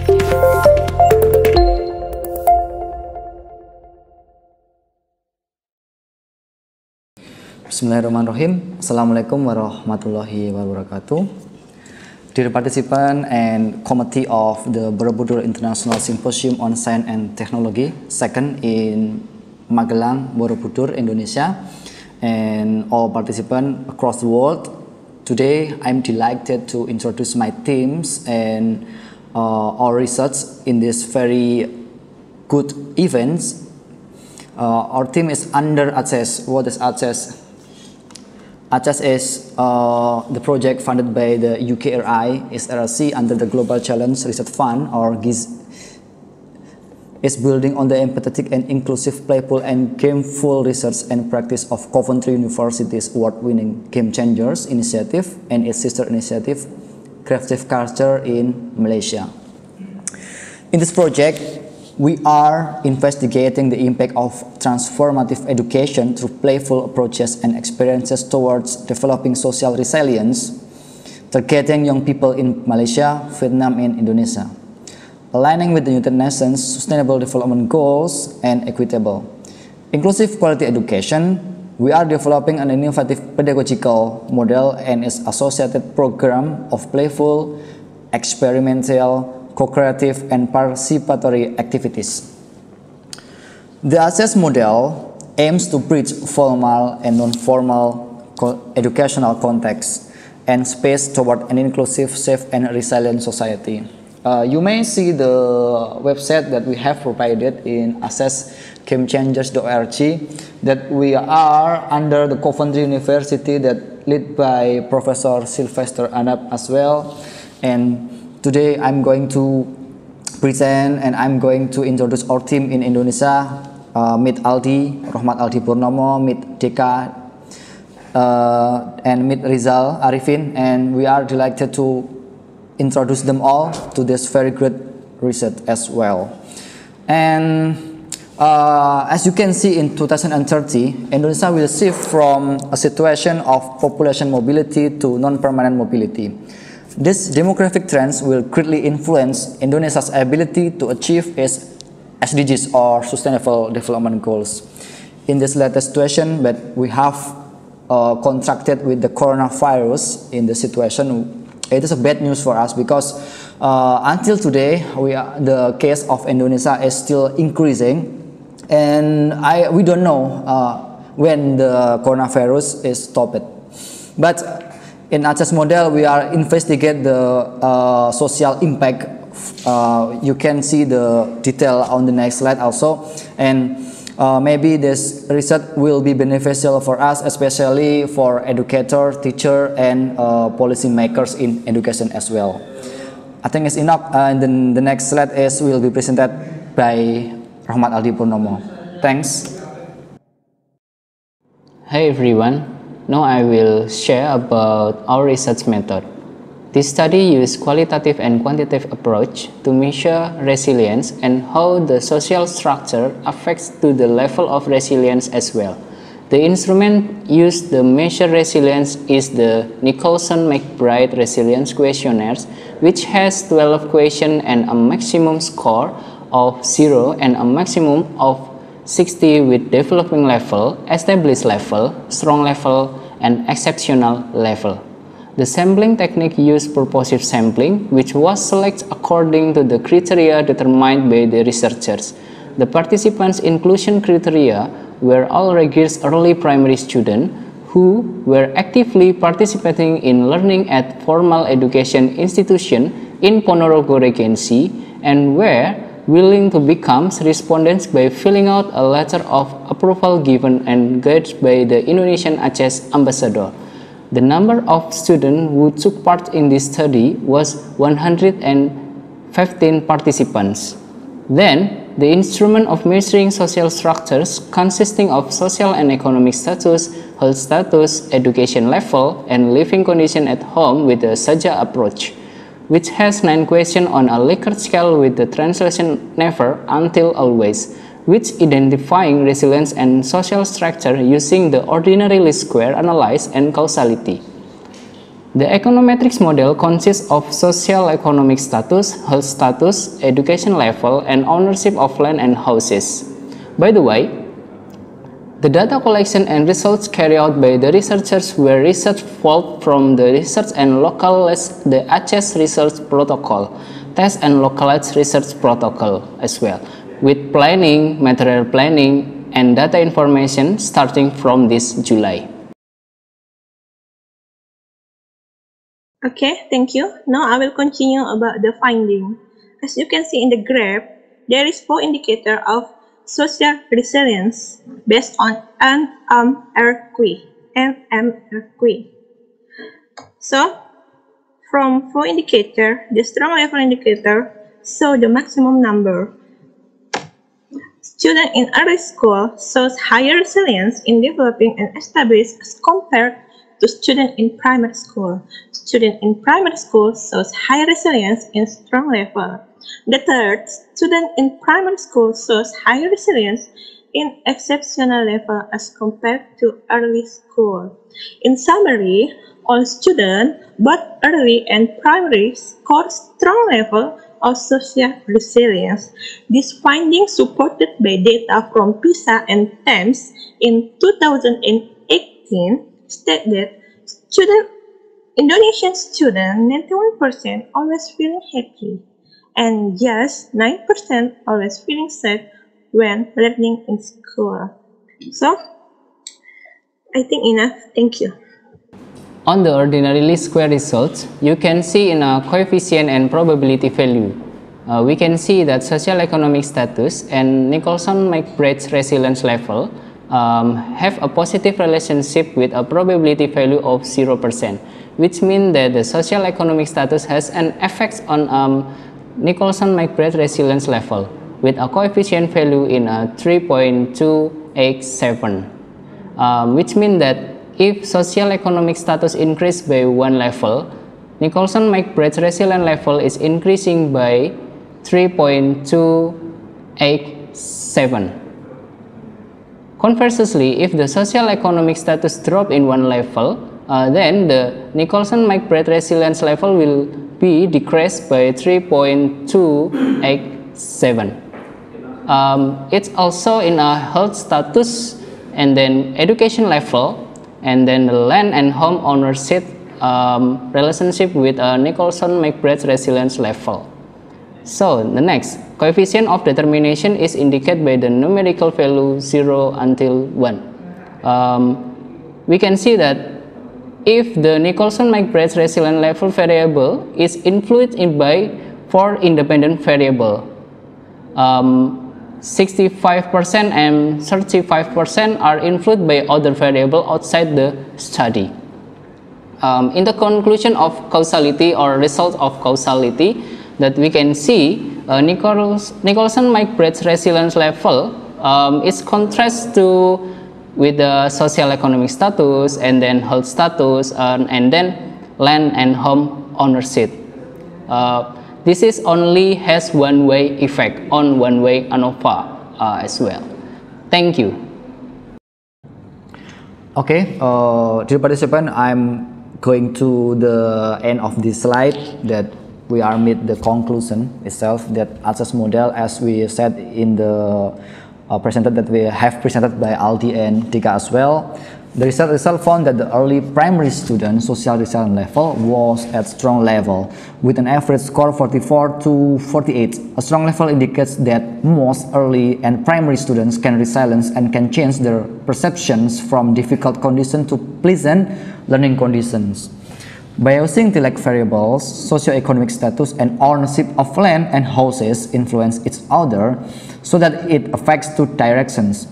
Bismillahirrahmanirrahim. Assalamualaikum warahmatullahi wabarakatuh. Dear participant and committee of the Borobudur International Symposium on Science and Technology, second in Magelang, Borobudur, Indonesia, and all participants across the world. Today, I'm delighted to introduce my teams and our research in this very good events. Our team is under ACES. What is ACES? ACES is the project funded by the UKRI, SRC, under the Global Challenge Research Fund, or GIZ. Is building on the empathetic and inclusive, playful and gameful research and practice of Coventry University's award-winning Game Changers initiative and its sister initiative, Creative Culture in Malaysia. In this project, we are investigating the impact of transformative education through playful approaches and experiences towards developing social resilience, targeting young people in Malaysia, Vietnam, and Indonesia, aligning with the United Nations Sustainable Development Goals and equitable, inclusive quality education. We are developing an innovative pedagogical model and its associated program of playful, experimental, co-creative and participatory activities. The ACES model aims to bridge formal and non-formal educational context and space toward an inclusive, safe and resilient society. You may see the website that we have provided in accessgamechangers.org, that we are under the Coventry University, that led by Professor Sylvester Anap as well. And today I'm going to present and I'm going to introduce our team in Indonesia. Meet Aldi, Rahmat Aldi Purnomo, meet Deka, and meet Rizal Arifin, and we are delighted to introduce them all to this very great research as well. And as you can see, in 2030, Indonesia will shift from a situation of population mobility to non-permanent mobility. These demographic trends will greatly influence Indonesia's ability to achieve its SDGs, or Sustainable Development Goals. In this latest situation that we have contracted with the coronavirus in the situation, it is a bad news for us, because until today the case of Indonesia is still increasing, and we don't know when the coronavirus is stopped. But in ACES model, we are investigate the social impact. You can see the detail on the next slide also, and maybe this research will be beneficial for us, especially for educator, teacher, and policy makers in education as well. I think it's enough, and then the next slide will be presented by Rahmat Aldi Purnomo. Thanks. Hey everyone. Now I will share about our research method. This study uses qualitative and quantitative approach to measure resilience and how the social structure affects to the level of resilience as well. The instrument used to measure resilience is the Nicholson-McBride Resilience Questionnaire, which has 12 questions and a maximum score of 0 and a maximum of 60 with developing level, established level, strong level, and exceptional level. The sampling technique used purposive sampling, which was selected according to the criteria determined by the researchers. The participants' inclusion criteria were all rigorous early primary students who were actively participating in learning at formal education institution in Ponorogo Regency and were willing to become respondents by filling out a letter of approval given and guided by the Indonesian ACES ambassador. The number of students who took part in this study was 115 participants. Then, the instrument of measuring social structures consisting of social and economic status, health status, education level, and living condition at home with the SAJA approach, which has 9 questions on a Likert scale with the translation never until always, which identifying resilience and social structure using the ordinary least square analysis and causality. The econometrics model consists of social economic status, health status, education level, and ownership of land and houses. By the way, the data collection and results carried out by the researchers were research followed from the research and localized the ACES research protocol, test and localized research protocol as well, with planning, material planning, and data information starting from this July. Okay, thank you. Now I will continue about the finding. As you can see in the graph, there is 4 indicators of social resilience based on NMRQ. So, from 4 indicators, the strong level indicator shows the maximum number. Students in early school shows higher resilience in developing and establishing as compared to students in primary school. Students in primary school shows high resilience in strong level. The third, student in primary school shows higher resilience in exceptional level as compared to early school. In summary, all students, both early and primary, score strong level of social resilience. This finding supported by data from PISA and TEMS in 2018 state that Indonesian students, 91% always feeling happy, and just 9% always feeling sad when learning in school. So, I think enough. Thank you. On the ordinary least square results, you can see in a coefficient and probability value. We can see that social economic status and Nicholson-McBride resilience level have a positive relationship with a probability value of 0%, which means that the social economic status has an effect on Nicholson-McBride resilience level with a coefficient value in 3.287, which means that if social economic status increased by 1 level, Nicholson-McBride resilience level is increasing by 3.287. Conversely, if the social economic status drop in 1 level, then the Nicholson-McBride resilience level will be decreased by 3.287. It's also in a health status and then education level and then the land and home ownership relationship with a Nicholson-McBride resilience level. So the next, coefficient of determination is indicated by the numerical value 0 until 1. We can see that if the Nicholson-McBride resilience level variable is influenced by 4 independent variables, 65% and 35% are influenced by other variables outside the study. In the conclusion of causality or result of causality, that we can see Nicholson-McBride resilience level is contrast to with the social economic status and then health status and then land and home ownership. This is only has one-way effect on one-way ANOVA as well. Thank you. Okay, dear participant, I'm going to the end of this slide that we are made the conclusion itself that ACES model, as we said in the presented that we have presented by Aldi and Tika as well. The result found that the early primary student social resilience level was at strong level with an average score 44 to 48. A strong level indicates that most early and primary students can resilience and can change their perceptions from difficult conditions to pleasant learning conditions. By using the variables, socioeconomic status and ownership of land and houses influence each other so that it affects 2 directions.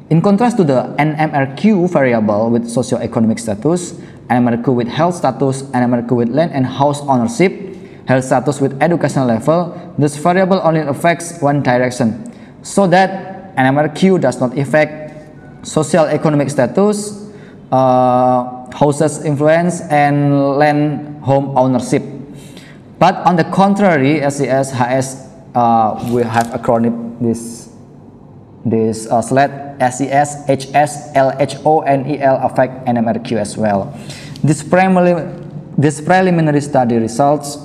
In contrast to the NMRQ variable with socioeconomic status, NMRQ with health status, NMRQ with land and house ownership, health status with educational level, this variable only affects 1 direction, so that NMRQ does not affect socioeconomic status, houses influence, and land home ownership. But on the contrary, SES, HS, we have acronym this slide, SES, HS, LHO, and EL affect NMRQ as well. This primarily These preliminary study results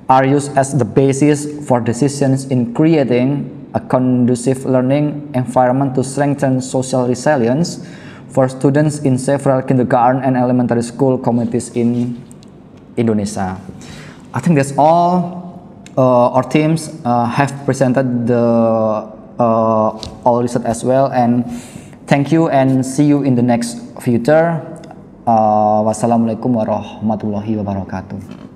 are used as the basis for decisions in creating a conducive learning environment to strengthen social resilience for students in several kindergarten and elementary school communities in Indonesia. I think that's all. Our teams have presented the all research as well, and thank you and see you in the next future. Wassalamualaikum warahmatullahi wabarakatuh.